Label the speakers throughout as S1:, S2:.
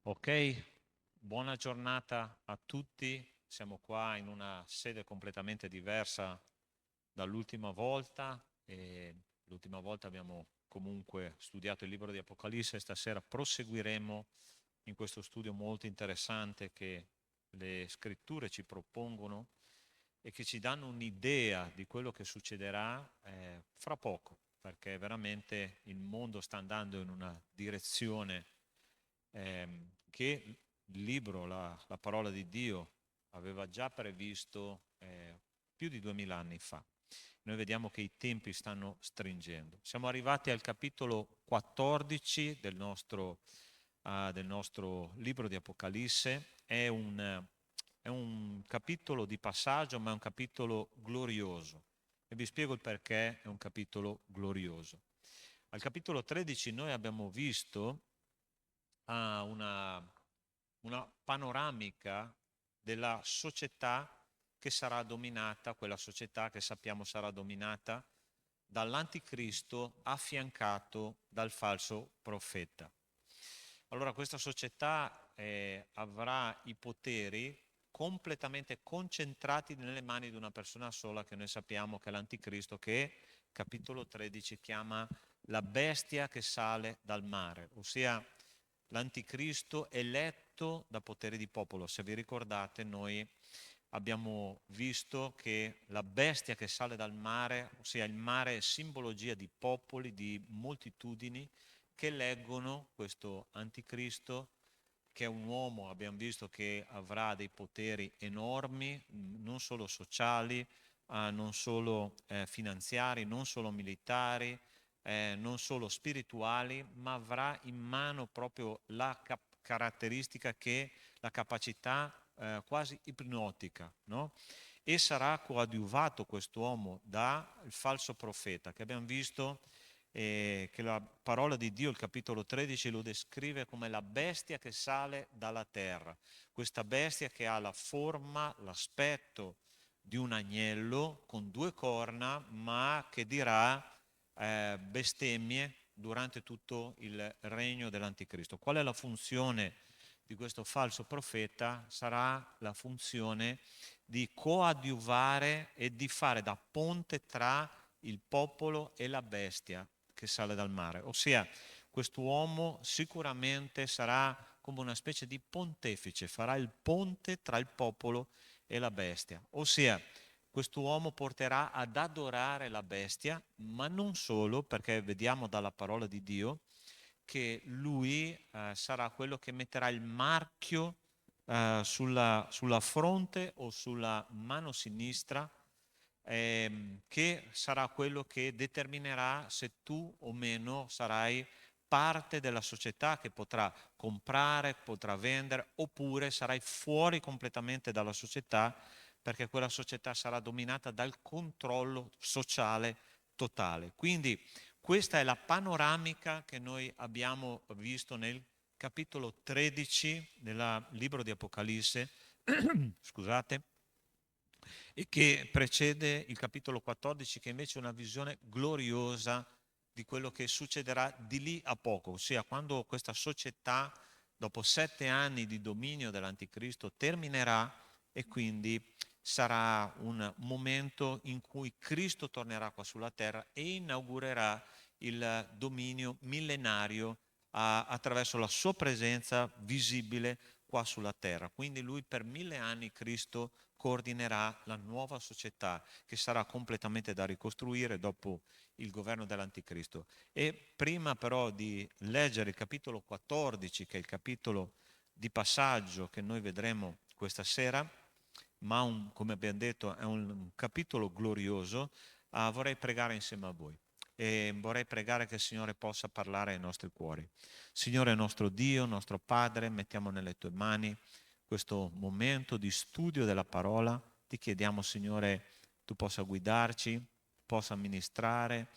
S1: Ok, buona giornata a tutti. Siamo qua in una sede completamente diversa dall'ultima volta e l'ultima volta abbiamo comunque studiato il libro di Apocalisse e stasera proseguiremo in questo studio molto interessante che le scritture ci propongono e che ci danno un'idea di quello che succederà fra poco, perché veramente il mondo sta andando in una direzione che il libro, la parola di Dio, aveva già previsto più di 2000 anni fa. Noi vediamo che i tempi stanno stringendo. Siamo arrivati al capitolo 14 del nostro libro di Apocalisse. È un capitolo di passaggio, ma è un capitolo glorioso. E vi spiego il perché è un capitolo glorioso. Al capitolo 13 noi abbiamo visto una panoramica della società che sarà dominata, quella società che sappiamo sarà dominata dall'anticristo affiancato dal falso profeta. Allora questa società avrà i poteri completamente concentrati nelle mani di una persona sola che noi sappiamo che è l'anticristo, che capitolo 13 chiama la bestia che sale dal mare, ossia l'anticristo eletto da potere di popolo. Se vi ricordate, noi abbiamo visto che la bestia che sale dal mare, ossia il mare è simbologia di popoli, di moltitudini che leggono questo anticristo, che è un uomo, abbiamo visto che avrà dei poteri enormi, non solo sociali, non solo finanziari, non solo militari, non solo spirituali, ma avrà in mano proprio la caratteristica che la capacità quasi ipnotica, no? E sarà coadiuvato quest'uomo dal falso profeta, che abbiamo visto che la parola di Dio, il capitolo 13, lo descrive come la bestia che sale dalla terra. Questa bestia che ha la forma, l'aspetto di un agnello con due corna, ma che dirà bestemmie durante tutto il regno dell'anticristo. Qual è la funzione di questo falso profeta? Sarà la funzione di coadiuvare e di fare da ponte tra il popolo e la bestia che sale dal mare. Ossia, quest'uomo sicuramente sarà come una specie di pontefice, farà il ponte tra il popolo e la bestia. Ossia, quest'uomo porterà ad adorare la bestia, ma non solo, perché vediamo dalla parola di Dio che lui sarà quello che metterà il marchio sulla fronte o sulla mano sinistra, che sarà quello che determinerà se tu o meno sarai parte della società che potrà comprare, potrà vendere, oppure sarai fuori completamente dalla società, perché quella società sarà dominata dal controllo sociale totale. Quindi questa è la panoramica che noi abbiamo visto nel capitolo 13 del libro di Apocalisse, scusate, e che precede il capitolo 14, che invece è una visione gloriosa di quello che succederà di lì a poco, ossia quando questa società, dopo 7 anni di dominio dell'anticristo, terminerà e quindi sarà un momento in cui Cristo tornerà qua sulla terra e inaugurerà il dominio millenario attraverso la sua presenza visibile qua sulla terra. Quindi lui per 1000 anni, Cristo, coordinerà la nuova società che sarà completamente da ricostruire dopo il governo dell'anticristo. E prima però di leggere il capitolo 14, che è il capitolo di passaggio che noi vedremo questa sera, ma come abbiamo detto è un capitolo glorioso, vorrei pregare insieme a voi e vorrei pregare che il Signore possa parlare ai nostri cuori. Signore nostro Dio, nostro Padre, mettiamo nelle tue mani questo momento di studio della parola. Ti chiediamo, Signore, tu possa guidarci, possa ministrare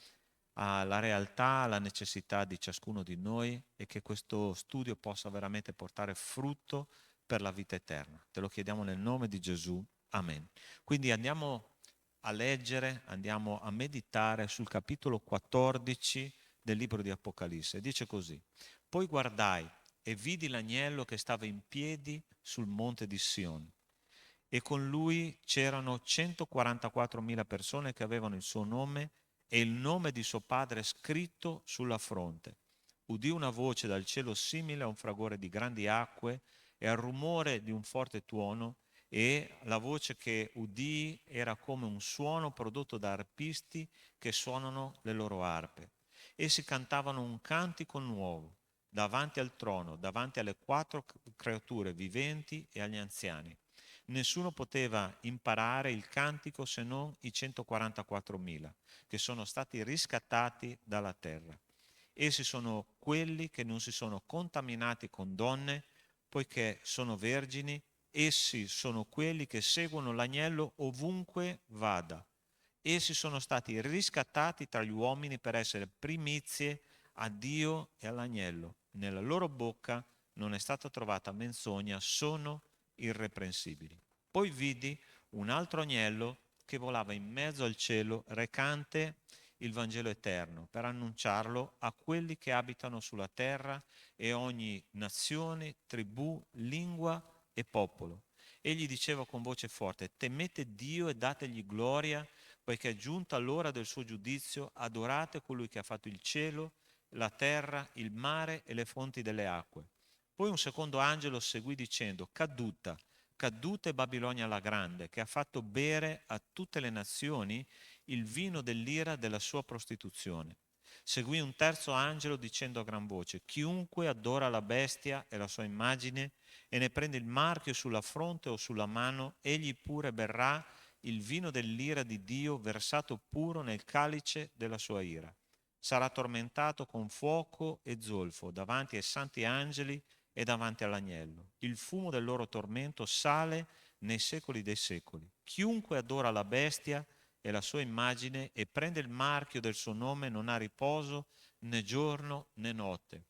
S1: alla realtà, alla necessità di ciascuno di noi e che questo studio possa veramente portare frutto per la vita eterna. Te lo chiediamo nel nome di Gesù. Amen. Quindi andiamo a leggere, andiamo a meditare sul capitolo 14 del libro di Apocalisse. Dice così: poi guardai e vidi l'agnello che stava in piedi sul monte di Sion. E con lui c'erano 144.000 persone che avevano il suo nome e il nome di suo padre scritto sulla fronte. Udì una voce dal cielo simile a un fragore di grandi acque e al rumore di un forte tuono, e la voce che udì era come un suono prodotto da arpisti che suonano le loro arpe. Essi cantavano un cantico nuovo davanti al trono, davanti alle quattro creature viventi e agli anziani. Nessuno poteva imparare il cantico se non i 144.000 che sono stati riscattati dalla terra. Essi sono quelli che non si sono contaminati con donne, poiché sono vergini. Essi sono quelli che seguono l'agnello ovunque vada. Essi sono stati riscattati tra gli uomini per essere primizie a Dio e all'agnello. Nella loro bocca non è stata trovata menzogna, sono irreprensibili. Poi vidi un altro agnello che volava in mezzo al cielo, recante il Vangelo eterno, per annunciarlo a quelli che abitano sulla terra e ogni nazione, tribù, lingua e popolo. Egli diceva con voce forte: temete Dio e dategli gloria, poiché è giunta l'ora del suo giudizio, adorate colui che ha fatto il cielo, la terra, il mare e le fonti delle acque. Poi un secondo angelo seguì dicendo: caduta, caduta è Babilonia la grande, che ha fatto bere a tutte le nazioni il vino dell'ira della sua prostituzione. Seguì un terzo angelo dicendo a gran voce: chiunque adora la bestia e la sua immagine e ne prende il marchio sulla fronte o sulla mano, egli pure berrà il vino dell'ira di Dio versato puro nel calice della sua ira. Sarà tormentato con fuoco e zolfo davanti ai santi angeli e davanti all'agnello. Il fumo del loro tormento sale nei secoli dei secoli. Chiunque adora la bestia e la sua immagine e prende il marchio del suo nome non ha riposo né giorno né notte.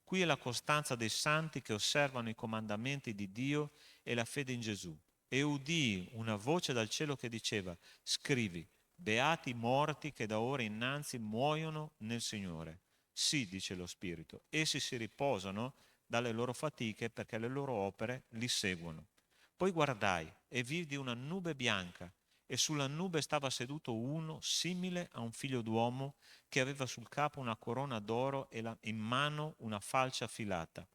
S1: Qui è la costanza dei santi che osservano i comandamenti di Dio e la fede in Gesù. E udii una voce dal cielo che diceva: scrivi, beati i morti che da ora innanzi muoiono nel Signore. Sì, dice lo Spirito, essi si riposano dalle loro fatiche perché le loro opere li seguono. Poi guardai e vidi una nube bianca e sulla nube stava seduto uno simile a un figlio d'uomo che aveva sul capo una corona d'oro e in mano una falce affilata.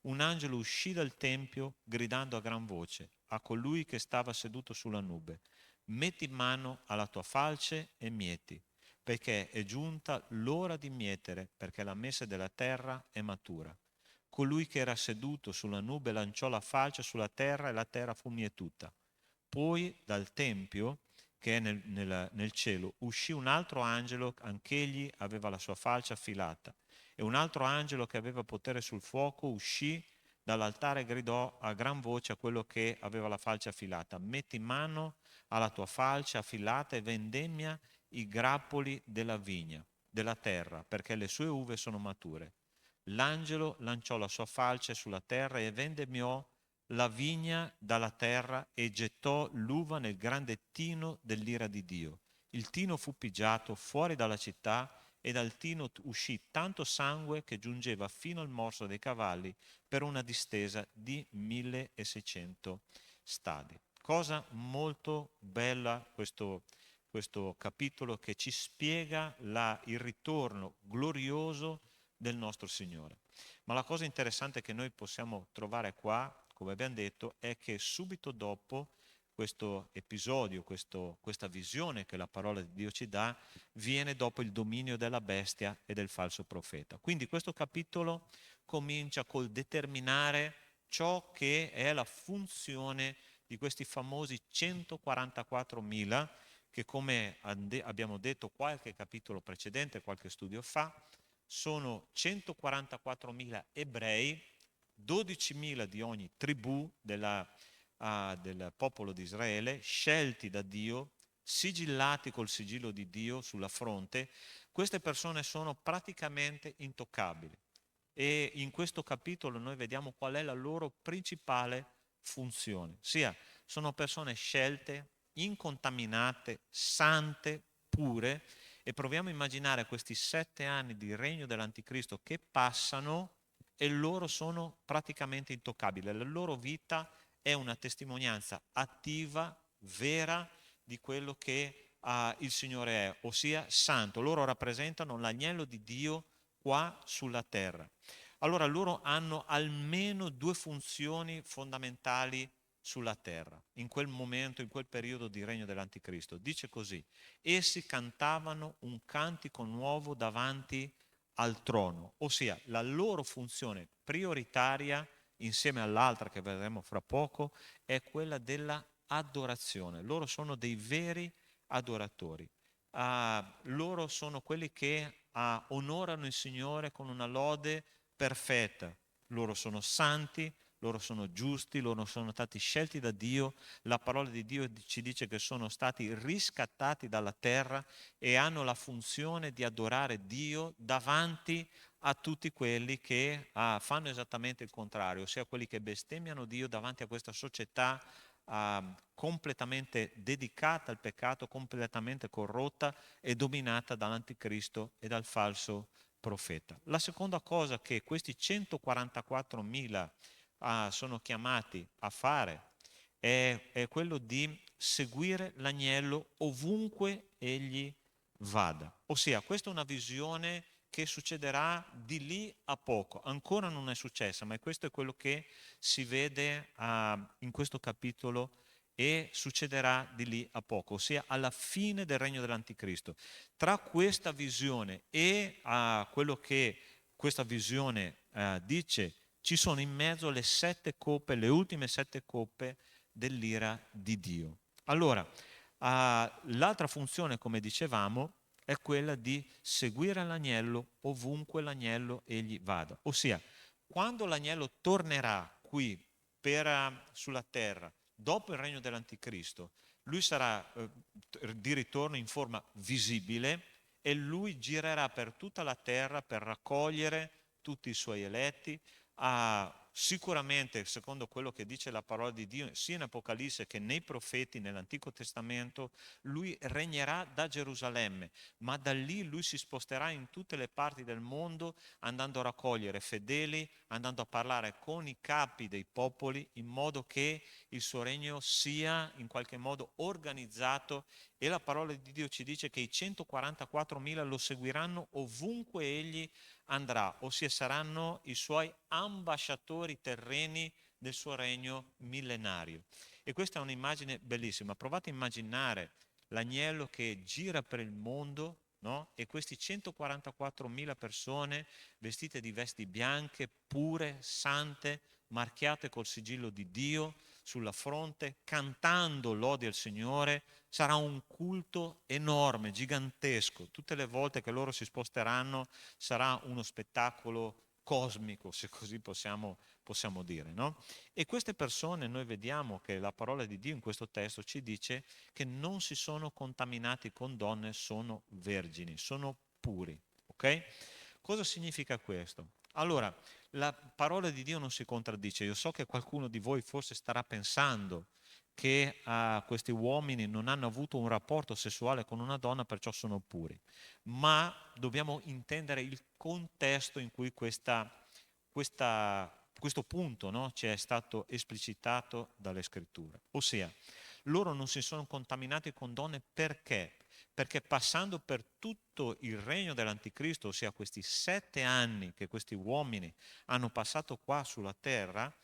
S1: Un angelo uscì dal tempio gridando a gran voce a colui che stava seduto sulla nube: metti in mano alla tua falce e mieti, perché è giunta l'ora di mietere, perché la messe della terra è matura. Colui che era seduto sulla nube lanciò la falce sulla terra e la terra fu mietuta. Poi dal tempio, che è nel cielo, uscì un altro angelo, anch'egli aveva la sua falce affilata. E un altro angelo che aveva potere sul fuoco uscì dall'altare e gridò a gran voce a quello che aveva la falce affilata: metti in mano alla tua falce affilata e vendemmia i grappoli della vigna, della terra, perché le sue uve sono mature. L'angelo lanciò la sua falce sulla terra e vendemmiò la vigna dalla terra e gettò l'uva nel grande tino dell'ira di Dio. Il tino fu pigiato fuori dalla città e dal tino uscì tanto sangue che giungeva fino al morso dei cavalli per una distesa di 1600 stadi. Cosa molto bella questo capitolo che ci spiega il ritorno glorioso del nostro Signore. Ma la cosa interessante che noi possiamo trovare qua, come abbiamo detto, è che subito dopo questo episodio, questa visione che la parola di Dio ci dà, viene dopo il dominio della bestia e del falso profeta. Quindi questo capitolo comincia col determinare ciò che è la funzione di questi famosi 144.000 che, come abbiamo detto qualche capitolo precedente, qualche studio fa, sono 144.000 ebrei, 12.000 di ogni tribù del popolo di Israele, scelti da Dio, sigillati col sigillo di Dio sulla fronte. Queste persone sono praticamente intoccabili e in questo capitolo noi vediamo qual è la loro principale funzione, ossia sono persone scelte, incontaminate, sante, pure, e proviamo a immaginare questi 7 anni di regno dell'Anticristo che passano e loro sono praticamente intoccabili. La loro vita è una testimonianza attiva, vera, di quello che il Signore è, ossia santo. Loro rappresentano l'agnello di Dio qua sulla terra. Allora loro hanno almeno due funzioni fondamentali sulla terra, in quel momento, in quel periodo di regno dell'Anticristo. Dice così: essi cantavano un cantico nuovo davanti al trono, ossia la loro funzione prioritaria, insieme all'altra che vedremo fra poco, è quella della adorazione. Loro sono dei veri adoratori. Loro sono quelli che onorano il Signore con una lode perfetta. Loro sono santi, loro sono giusti, loro sono stati scelti da Dio. La parola di Dio ci dice che sono stati riscattati dalla terra e hanno la funzione di adorare Dio davanti a tutti quelli che fanno esattamente il contrario, ossia quelli che bestemmiano Dio davanti a questa società completamente dedicata al peccato, completamente corrotta e dominata dall'anticristo e dal falso profeta. La seconda cosa che questi 144.000 sono chiamati a fare è quello di seguire l'agnello ovunque egli vada. Ossia, questa è una visione che succederà di lì a poco. Ancora non è successa, ma questo è quello che si vede in questo capitolo e succederà di lì a poco, ossia alla fine del regno dell'Anticristo. Tra questa visione e quello che questa visione dice, ci sono in mezzo le 7 coppe, le ultime 7 coppe dell'ira di Dio. Allora, l'altra funzione, come dicevamo, è quella di seguire l'agnello ovunque l'agnello egli vada. Ossia, quando l'agnello tornerà qui sulla terra, dopo il regno dell'Anticristo, lui sarà di ritorno in forma visibile e lui girerà per tutta la terra per raccogliere tutti i suoi eletti. Sicuramente, secondo quello che dice la parola di Dio, sia in Apocalisse che nei profeti nell'Antico Testamento, lui regnerà da Gerusalemme, ma da lì lui si sposterà in tutte le parti del mondo, andando a raccogliere fedeli, andando a parlare con i capi dei popoli, in modo che il suo regno sia in qualche modo organizzato, e la parola di Dio ci dice che i 144.000 lo seguiranno ovunque egli andrà, ossia saranno i suoi ambasciatori terreni del suo regno millenario. E questa è un'immagine bellissima. Provate a immaginare l'agnello che gira per il mondo, no? E questi 144.000 persone vestite di vesti bianche, pure, sante, marchiate col sigillo di Dio sulla fronte, cantando lodi al Signore. Sarà un culto enorme, gigantesco. Tutte le volte che loro si sposteranno sarà uno spettacolo cosmico, se così possiamo dire, no? E queste persone, noi vediamo che la parola di Dio in questo testo ci dice che non si sono contaminati con donne, sono vergini, sono puri, ok? Cosa significa questo? Allora, la parola di Dio non si contraddice. Io so che qualcuno di voi forse starà pensando che questi uomini non hanno avuto un rapporto sessuale con una donna, perciò sono puri. Ma dobbiamo intendere il contesto in cui questo punto, no, ci è stato esplicitato dalle scritture. Ossia, loro non si sono contaminati con donne perché? Perché passando per tutto il regno dell'Anticristo, ossia questi 7 anni che questi uomini hanno passato qua sulla terra,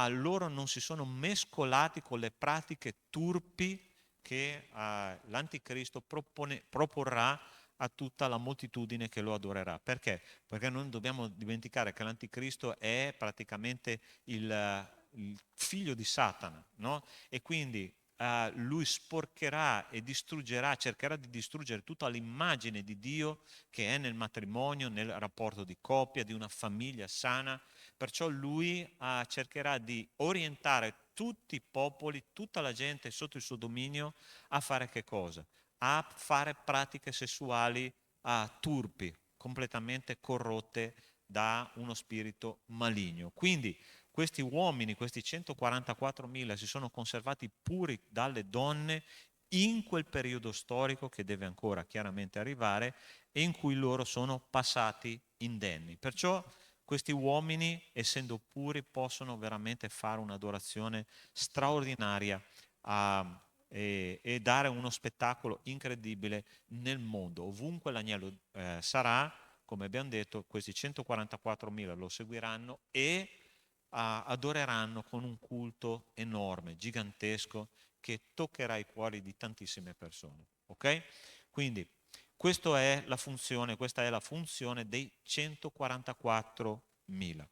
S1: loro non si sono mescolati con le pratiche turpi che l'Anticristo proporrà a tutta la moltitudine che lo adorerà. Perché? Perché non dobbiamo dimenticare che l'Anticristo è praticamente il figlio di Satana, no? E quindi lui sporcherà e distruggerà, cercherà di distruggere tutta l'immagine di Dio che è nel matrimonio, nel rapporto di coppia, di una famiglia sana. Perciò lui cercherà di orientare tutti i popoli, tutta la gente sotto il suo dominio a fare che cosa? A fare pratiche sessuali turpi, completamente corrotte da uno spirito maligno. Quindi questi uomini, questi 144.000, si sono conservati puri dalle donne in quel periodo storico che deve ancora chiaramente arrivare e in cui loro sono passati indenni. Perciò questi uomini, essendo puri, possono veramente fare un'adorazione straordinaria e dare uno spettacolo incredibile nel mondo. Ovunque l'agnello sarà, come abbiamo detto, questi 144.000 lo seguiranno e adoreranno con un culto enorme, gigantesco, che toccherà i cuori di tantissime persone. Ok? Quindi questa è la funzione dei 144.000.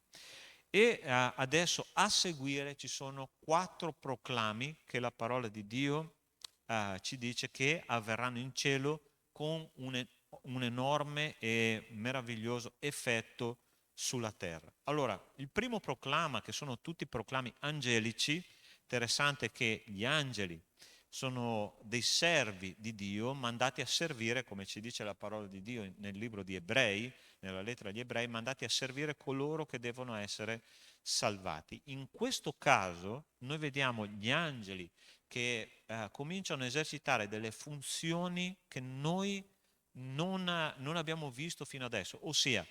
S1: E adesso a seguire ci sono 4 proclami che la parola di Dio ci dice che avverranno in cielo con un enorme e meraviglioso effetto sulla terra. Allora, il primo proclama, che sono tutti proclami angelici, interessante che gli angeli sono dei servi di Dio mandati a servire, come ci dice la parola di Dio nel libro di Ebrei, nella lettera agli Ebrei, mandati a servire coloro che devono essere salvati. In questo caso noi vediamo gli angeli che cominciano a esercitare delle funzioni che noi non abbiamo visto fino adesso, ossia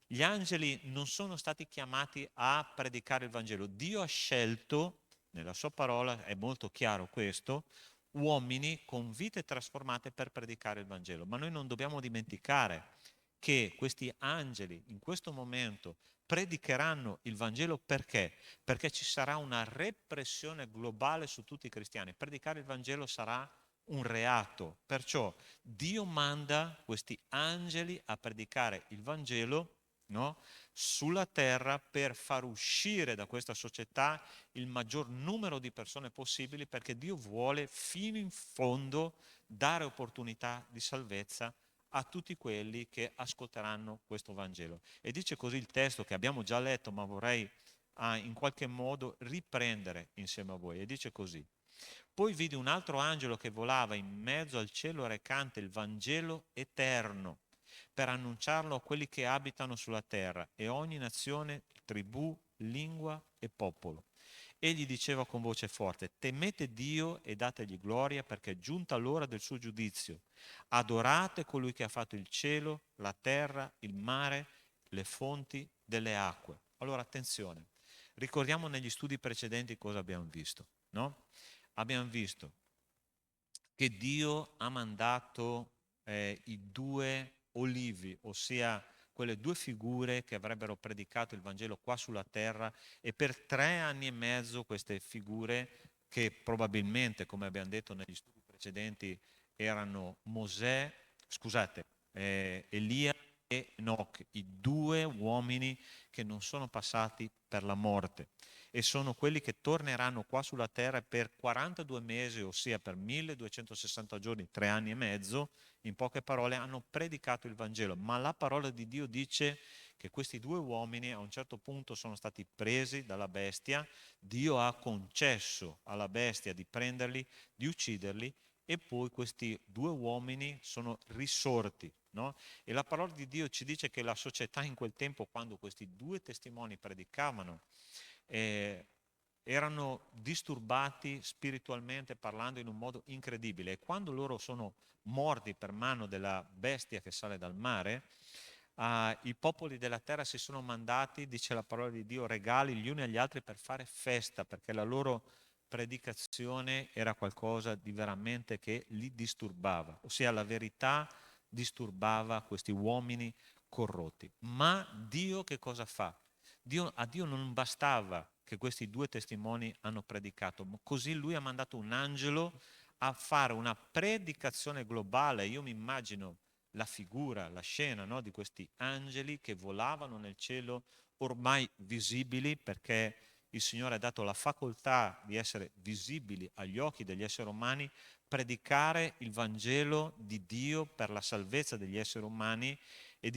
S1: gli angeli non sono stati chiamati a predicare il Vangelo. Dio ha scelto, nella sua parola è molto chiaro questo, uomini con vite trasformate per predicare il Vangelo. Ma noi non dobbiamo dimenticare che questi angeli in questo momento predicheranno il Vangelo perché? Perché ci sarà una repressione globale su tutti i cristiani. Predicare il Vangelo sarà un reato. Perciò Dio manda questi angeli a predicare il Vangelo, no? Sulla terra per far uscire da questa società il maggior numero di persone possibili, perché Dio vuole fino in fondo dare opportunità di salvezza a tutti quelli che ascolteranno questo Vangelo. E dice così il testo che abbiamo già letto, ma vorrei in qualche modo riprendere insieme a voi. E dice così: poi vidi un altro angelo che volava in mezzo al cielo recante il Vangelo eterno per annunciarlo a quelli che abitano sulla terra e ogni nazione, tribù, lingua e popolo. Egli diceva con voce forte: temete Dio e dategli gloria, perché è giunta l'ora del suo giudizio. Adorate colui che ha fatto il cielo, la terra, il mare, le fonti delle acque. Allora attenzione, ricordiamo negli studi precedenti cosa abbiamo visto, no? Abbiamo visto che Dio ha mandato i 2 olivi, ossia quelle 2 figure che avrebbero predicato il Vangelo qua sulla terra, e per 3 anni e mezzo queste figure, che probabilmente, come abbiamo detto negli studi precedenti, erano Elia e Enoch, i 2 uomini che non sono passati per la morte, e sono quelli che torneranno qua sulla terra per 42 mesi, ossia per 1260 giorni, 3 anni e mezzo. In poche parole hanno predicato il Vangelo, ma la parola di Dio dice che questi 2 uomini a un certo punto sono stati presi dalla bestia. Dio ha concesso alla bestia di prenderli, di ucciderli, e poi questi 2 uomini sono risorti, no? E la parola di Dio ci dice che la società in quel tempo, quando questi 2 testimoni predicavano, erano disturbati spiritualmente parlando in un modo incredibile, e quando loro sono morti per mano della bestia che sale dal mare, i popoli della terra si sono mandati, dice la parola di Dio, regali gli uni agli altri per fare festa, perché la loro predicazione era qualcosa di veramente che li disturbava, ossia la verità disturbava questi uomini corrotti. Ma Dio che cosa fa? A Dio non bastava che questi 2 testimoni hanno predicato, ma così lui ha mandato un angelo a fare una predicazione globale. Io mi immagino la figura, la scena, no, di questi angeli che volavano nel cielo, ormai visibili, perché il Signore ha dato la facoltà di essere visibili agli occhi degli esseri umani, predicare il Vangelo di Dio per la salvezza degli esseri umani. E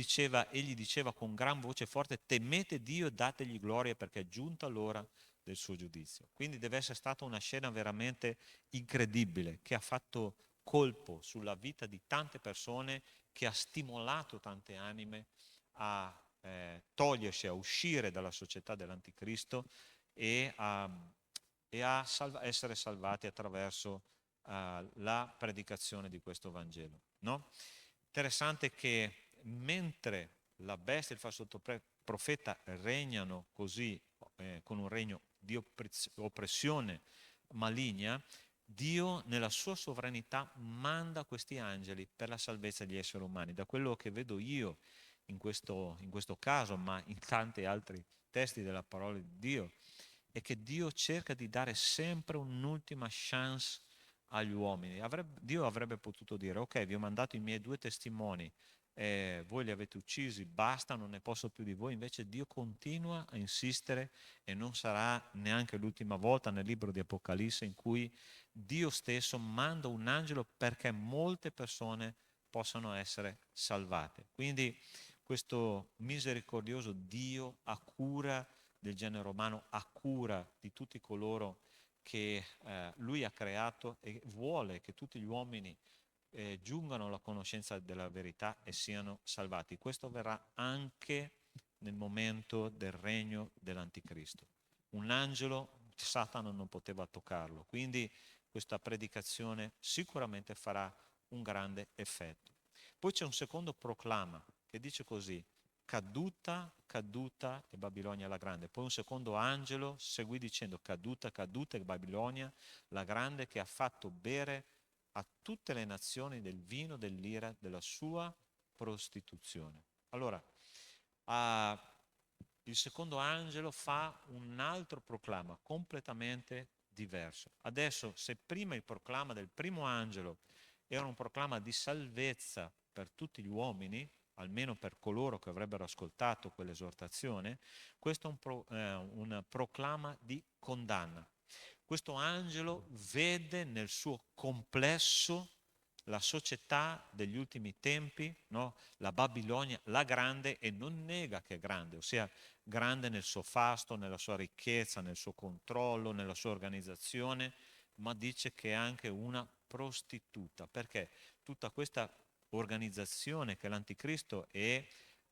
S1: egli diceva con gran voce forte: temete Dio e dategli gloria, perché è giunta l'ora del suo giudizio. Quindi deve essere stata una scena veramente incredibile, che ha fatto colpo sulla vita di tante persone, che ha stimolato tante anime a togliersi, a uscire dalla società dell'anticristo e a essere salvati attraverso la predicazione di questo Vangelo, no? Interessante che mentre la bestia, il falso profeta regnano così, con un regno di oppressione maligna, Dio nella sua sovranità manda questi angeli per la salvezza degli esseri umani. Da quello che vedo io in questo caso, ma in tanti altri testi della parola di Dio, è che Dio cerca di dare sempre un'ultima chance agli uomini. Dio avrebbe potuto dire: ok, vi ho mandato i miei 2 testimoni, voi li avete uccisi, basta, non ne posso più di voi. Invece Dio continua a insistere, e non sarà neanche l'ultima volta nel libro di Apocalisse in cui Dio stesso manda un angelo perché molte persone possano essere salvate. Quindi questo misericordioso Dio ha cura del genere umano, ha cura di tutti coloro che Lui ha creato, e vuole che tutti gli uomini giungano alla conoscenza della verità e siano salvati. Questo avverrà anche nel momento del regno dell'Anticristo. Un angelo, Satana non poteva toccarlo, quindi questa predicazione sicuramente farà un grande effetto. Poi c'è un secondo proclama che dice così: caduta, caduta è Babilonia la grande. Poi un secondo angelo seguì dicendo: caduta, caduta è Babilonia la grande, che ha fatto bere a tutte le nazioni del vino dell'ira della sua prostituzione. Allora, il secondo angelo fa un altro proclama completamente diverso. Adesso, se prima il proclama del primo angelo era un proclama di salvezza per tutti gli uomini, almeno per coloro che avrebbero ascoltato quell'esortazione, questo è un proclama di condanna. Questo angelo vede nel suo complesso la società degli ultimi tempi, no? La Babilonia, la grande, e non nega che è grande, ossia grande nel suo fasto, nella sua ricchezza, nel suo controllo, nella sua organizzazione, ma dice che è anche una prostituta, perché tutta questa organizzazione che l'Anticristo e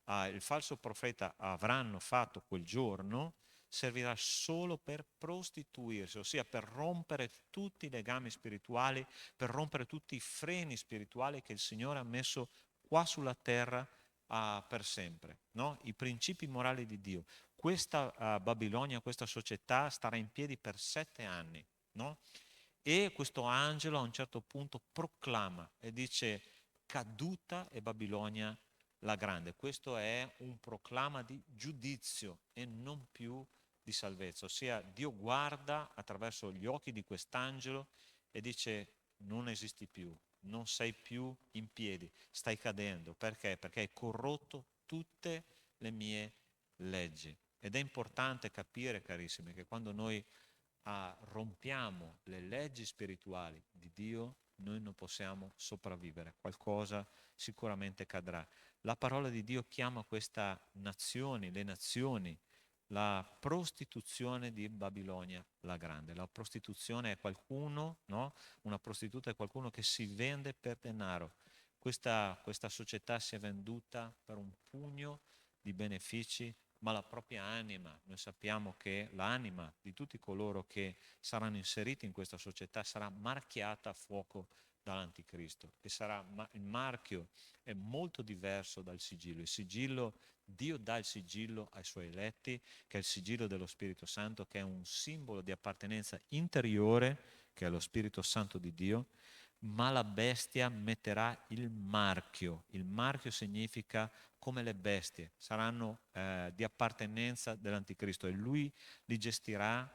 S1: il falso profeta avranno fatto quel giorno servirà solo per prostituirsi, ossia per rompere tutti i legami spirituali, per rompere tutti i freni spirituali che il Signore ha messo qua sulla terra per sempre, no? I principi morali di Dio. Questa Babilonia, questa società starà in piedi per 7 anni, no? E questo angelo a un certo punto proclama e dice: caduta è Babilonia la grande. Questo è un proclama di giudizio e non più di salvezza, ossia Dio guarda attraverso gli occhi di quest'angelo e dice: non esisti più, non sei più in piedi, stai cadendo. Perché? Perché hai corrotto tutte le mie leggi. Ed è importante capire, carissimi, che quando noi rompiamo le leggi spirituali di Dio, noi non possiamo sopravvivere, qualcosa sicuramente cadrà. La parola di Dio chiama questa nazione, le nazioni, la prostituzione di Babilonia la grande. La prostituzione è qualcuno, no? Una prostituta è qualcuno che si vende per denaro. Questa società si è venduta per un pugno di benefici, ma la propria anima. Noi sappiamo che l'anima di tutti coloro che saranno inseriti in questa società sarà marchiata a fuoco dall'Anticristo, e il marchio è molto diverso dal sigillo. Il sigillo, Dio dà il sigillo ai suoi eletti, che è il sigillo dello Spirito Santo, che è un simbolo di appartenenza interiore, che è lo Spirito Santo di Dio, ma la bestia metterà il marchio. Il marchio significa come le bestie, saranno di appartenenza dell'Anticristo, e lui li gestirà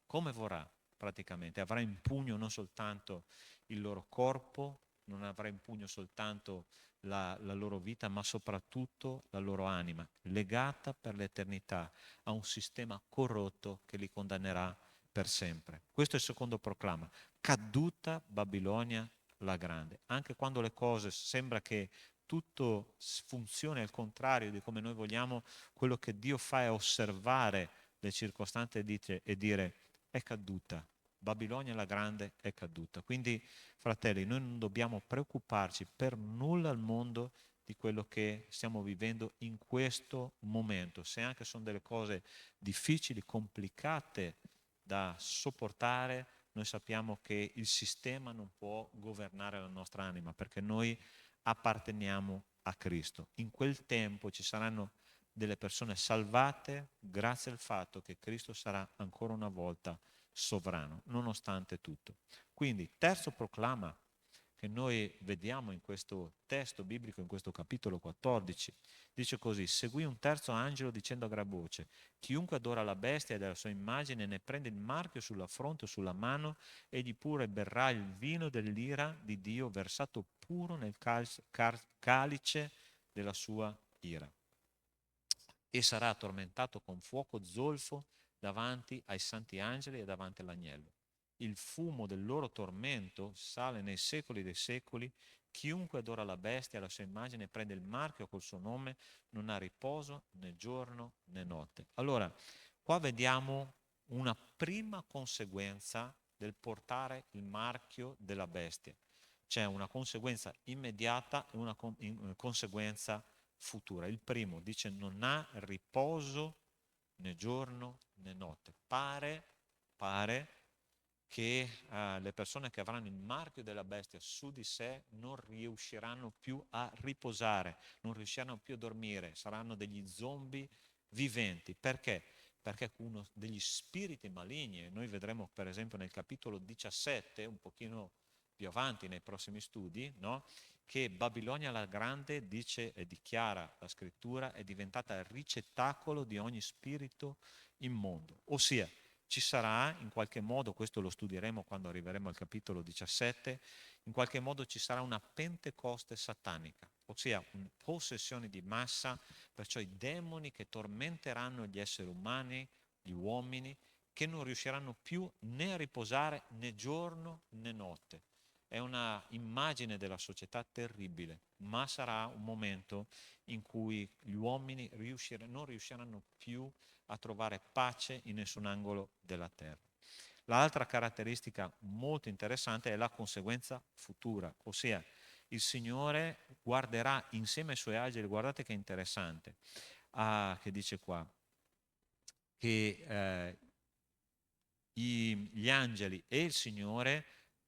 S1: come vorrà praticamente. Avrà in pugno non soltanto il loro corpo, non avrà in pugno soltanto la loro vita, ma soprattutto la loro anima, legata per l'eternità a un sistema corrotto che li condannerà per sempre. Questo è il secondo proclama: caduta Babilonia la grande. Anche quando le cose sembra che tutto funzioni al contrario di come noi vogliamo, quello che Dio fa è osservare le circostanze e dire: è caduta, Babilonia la grande è caduta. Quindi, fratelli, noi non dobbiamo preoccuparci per nulla al mondo di quello che stiamo vivendo in questo momento, se anche sono delle cose difficili, complicate da sopportare. Noi sappiamo che il sistema non può governare la nostra anima, perché noi apparteniamo a Cristo. In quel tempo ci saranno delle persone salvate grazie al fatto che Cristo sarà ancora una volta sovrano, nonostante tutto. Quindi, terzo proclama che noi vediamo in questo testo biblico, in questo capitolo 14, dice così: seguì un terzo angelo dicendo a gran voce: chiunque adora la bestia e della sua immagine ne prende il marchio sulla fronte o sulla mano, egli pure berrà il vino dell'ira di Dio versato puro nel calice della sua ira, e sarà tormentato con fuoco zolfo davanti ai santi angeli e davanti all'agnello. Il fumo del loro tormento sale nei secoli dei secoli. Chiunque adora la bestia e la sua immagine e prende il marchio col suo nome non ha riposo né giorno né notte. Allora, qua vediamo una prima conseguenza del portare il marchio della bestia. C'è una conseguenza immediata e una conseguenza futura. Il primo dice non ha riposo né giorno né notte. Pare che le persone che avranno il marchio della bestia su di sé non riusciranno più a riposare, non riusciranno più a dormire, saranno degli zombie viventi. Perché? Perché uno degli spiriti maligni, noi vedremo per esempio nel capitolo 17, un pochino più avanti nei prossimi studi, no? Che Babilonia la Grande, dice e dichiara la scrittura, è diventata ricettacolo di ogni spirito immondo. Ossia, ci sarà in qualche modo, questo lo studieremo quando arriveremo al capitolo 17, in qualche modo ci sarà una pentecoste satanica, ossia una possessione di massa, perciò i demoni che tormenteranno gli esseri umani, gli uomini, che non riusciranno più né a riposare né giorno né notte. È una immagine della società terribile, ma sarà un momento in cui gli uomini non riusciranno più a trovare pace in nessun angolo della terra. L'altra caratteristica molto interessante è la conseguenza futura, ossia il Signore guarderà insieme ai suoi angeli, guardate che interessante, che dice qua, che gli angeli e il Signore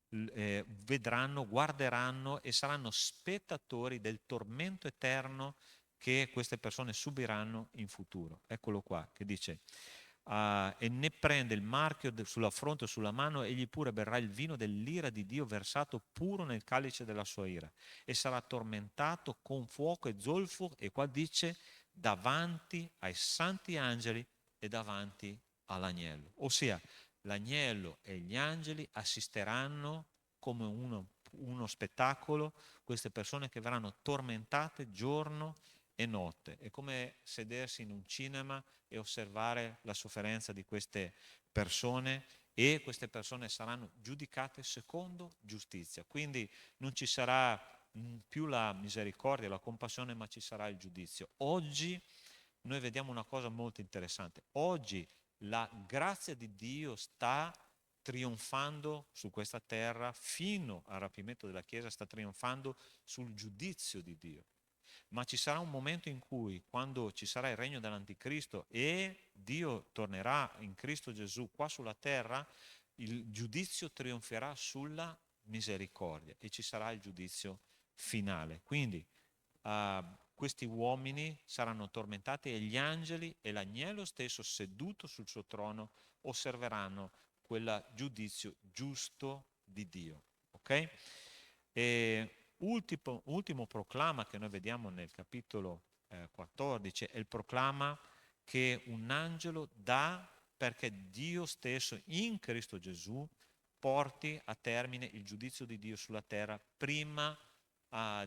S1: vedranno, guarderanno e saranno spettatori del tormento eterno che queste persone subiranno in futuro. Eccolo qua, che dice, e ne prende il marchio sulla fronte o sulla mano, egli pure berrà il vino dell'ira di Dio versato puro nel calice della sua ira, e sarà tormentato con fuoco e zolfo, e qua dice, davanti ai santi angeli e davanti all'agnello. Ossia, l'agnello e gli angeli assisteranno come uno spettacolo queste persone che verranno tormentate giorno e notte. È come sedersi in un cinema e osservare la sofferenza di queste persone, e queste persone saranno giudicate secondo giustizia. Quindi non ci sarà più la misericordia, la compassione, ma ci sarà il giudizio. Oggi noi vediamo una cosa molto interessante. Oggi la grazia di Dio sta trionfando su questa terra fino al rapimento della Chiesa, sta trionfando sul giudizio di Dio. Ma ci sarà un momento in cui, quando ci sarà il regno dell'Anticristo e Dio tornerà in Cristo Gesù qua sulla terra, il giudizio trionferà sulla misericordia e ci sarà il giudizio finale. Quindi questi uomini saranno tormentati e gli angeli e l'agnello stesso seduto sul suo trono osserveranno quel giudizio giusto di Dio. Ok? E ultimo proclama che noi vediamo nel capitolo 14 è il proclama che un angelo dà perché Dio stesso in Cristo Gesù porti a termine il giudizio di Dio sulla terra prima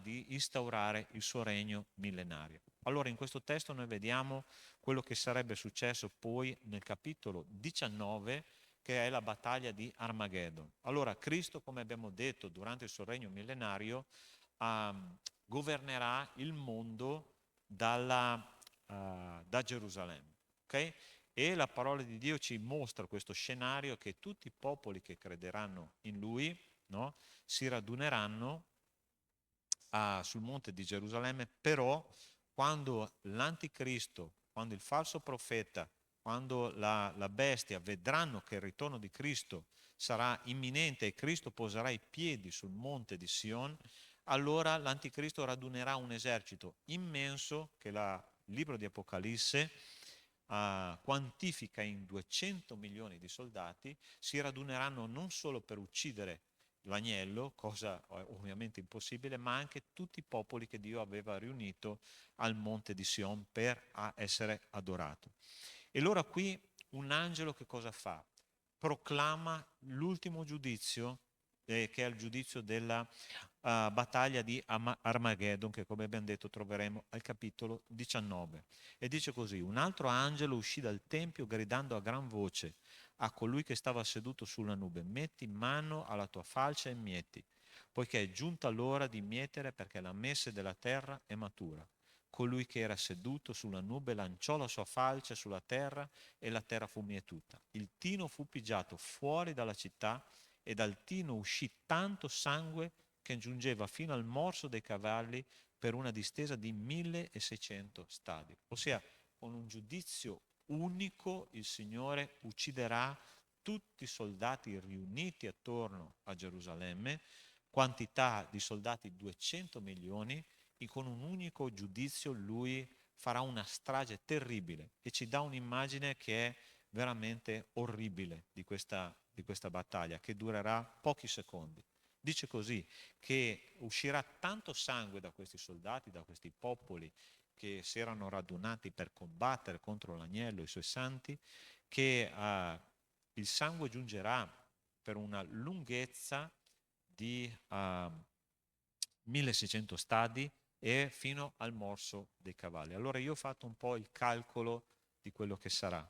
S1: di instaurare il suo regno millenario. Allora in questo testo noi vediamo quello che sarebbe successo poi nel capitolo 19, che è la battaglia di Armageddon. Allora Cristo, come abbiamo detto, durante il suo regno millenario governerà il mondo da Gerusalemme. Okay? E la parola di Dio ci mostra questo scenario che tutti i popoli che crederanno in Lui, no, si raduneranno sul monte di Gerusalemme, però quando l'anticristo, quando il falso profeta, quando la bestia vedranno che il ritorno di Cristo sarà imminente e Cristo poserà i piedi sul monte di Sion, allora l'anticristo radunerà un esercito immenso che il libro di Apocalisse quantifica in 200 milioni di soldati, si raduneranno non solo per uccidere l'agnello, cosa ovviamente impossibile, ma anche tutti i popoli che Dio aveva riunito al monte di Sion per essere adorato. E allora qui un angelo che cosa fa? Proclama l'ultimo giudizio, che è il giudizio della battaglia di Armageddon, che come abbiamo detto troveremo al capitolo 19. E dice così: un altro angelo uscì dal tempio gridando a gran voce a colui che stava seduto sulla nube: metti mano alla tua falce e mieti, poiché è giunta l'ora di mietere, perché la messe della terra è matura. Colui che era seduto sulla nube lanciò la sua falce sulla terra e la terra fu mietuta. Il tino fu pigiato fuori dalla città e dal tino uscì tanto sangue che giungeva fino al morso dei cavalli per una distesa di 1600 stadi. Ossia, con un giudizio unico il Signore ucciderà tutti i soldati riuniti attorno a Gerusalemme, quantità di soldati 200 milioni, e con un unico giudizio lui farà una strage terribile e ci dà un'immagine che è veramente orribile di questa battaglia, che durerà pochi secondi. Dice così, che uscirà tanto sangue da questi soldati, da questi popoli che si erano radunati per combattere contro l'agnello e i suoi santi, che il sangue giungerà per una lunghezza di 1600 stadi e fino al morso dei cavalli. Allora io ho fatto un po' il calcolo di quello che sarà.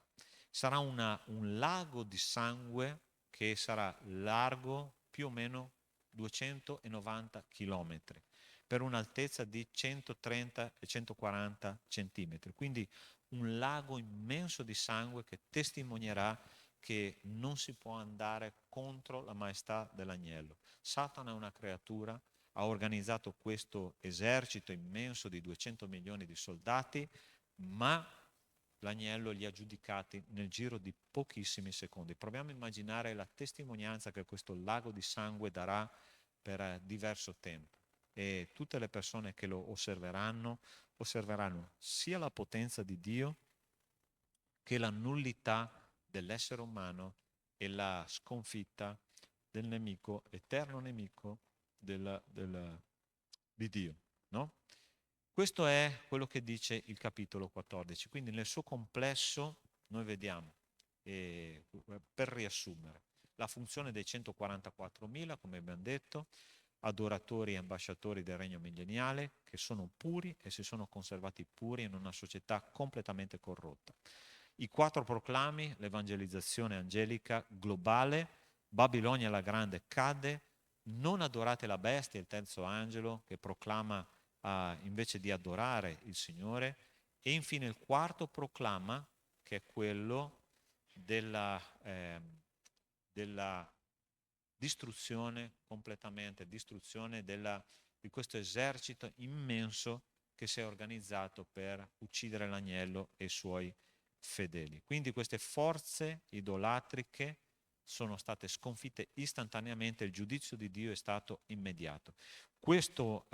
S1: Sarà un lago di sangue che sarà largo più o meno 290 chilometri per un'altezza di 130 e 140 centimetri. Quindi un lago immenso di sangue che testimonierà che non si può andare contro la maestà dell'agnello. Satana è una creatura, ha organizzato questo esercito immenso di 200 milioni di soldati, ma l'agnello li ha giudicati nel giro di pochissimi secondi. Proviamo a immaginare la testimonianza che questo lago di sangue darà per diverso tempo, e tutte le persone che lo osserveranno sia la potenza di Dio che la nullità dell'essere umano e la sconfitta del nemico, eterno nemico di Dio, no? Questo è quello che dice il capitolo 14. Quindi nel suo complesso noi vediamo, per riassumere, la funzione dei 144.000, come abbiamo detto, adoratori e ambasciatori del regno millenniale, che sono puri e si sono conservati puri in una società completamente corrotta. I 4 proclami, l'evangelizzazione angelica globale, Babilonia la grande cade, non adorate la bestia, il terzo angelo che proclama invece di adorare il Signore, e infine il 4 proclama, che è quello della distruzione, completamente distruzione di questo esercito immenso che si è organizzato per uccidere l'agnello e i suoi fedeli. Quindi queste forze idolatriche sono state sconfitte istantaneamente, il giudizio di Dio è stato immediato. Questo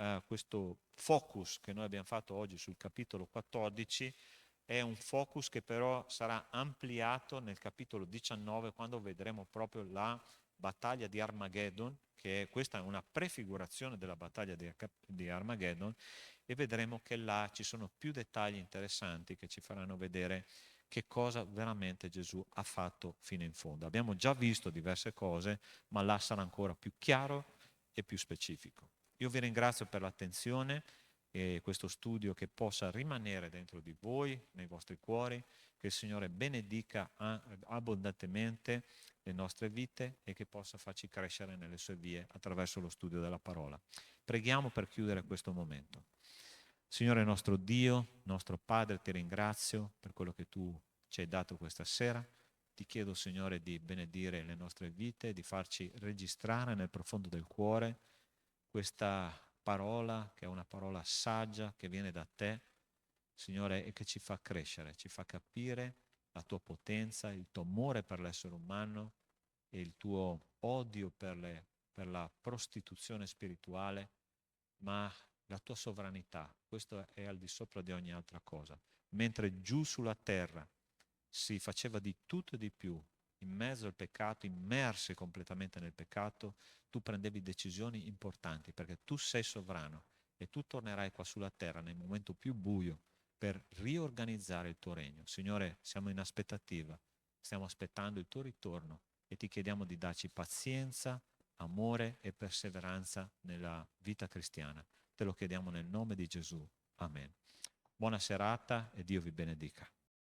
S1: focus che noi abbiamo fatto oggi sul capitolo 14 è un focus che però sarà ampliato nel capitolo 19, quando vedremo proprio la battaglia di Armageddon, che questa è una prefigurazione della battaglia di Armageddon, e vedremo che là ci sono più dettagli interessanti che ci faranno vedere che cosa veramente Gesù ha fatto fino in fondo. Abbiamo già visto diverse cose, ma là sarà ancora più chiaro e più specifico. Io vi ringrazio per l'attenzione e questo studio che possa rimanere dentro di voi, nei vostri cuori, che il Signore benedica abbondantemente le nostre vite e che possa farci crescere nelle sue vie attraverso lo studio della parola. Preghiamo per chiudere questo momento. Signore nostro Dio, nostro Padre, ti ringrazio per quello che tu ci hai dato questa sera. Ti chiedo, Signore, di benedire le nostre vite, di farci registrare nel profondo del cuore questa parola, che è una parola saggia, che viene da te, Signore, e che ci fa crescere, ci fa capire la tua potenza, il tuo amore per l'essere umano e il tuo odio per la prostituzione spirituale, ma la tua sovranità. Questo è al di sopra di ogni altra cosa. mentre giù sulla terra si faceva di tutto e di più, in mezzo al peccato, immersi completamente nel peccato, tu prendevi decisioni importanti perché tu sei sovrano e tu tornerai qua sulla terra nel momento più buio per riorganizzare il tuo regno. Signore, siamo in aspettativa, stiamo aspettando il tuo ritorno e ti chiediamo di darci pazienza, amore e perseveranza nella vita cristiana. Te lo chiediamo nel nome di Gesù. Amen. Buona serata e Dio vi benedica.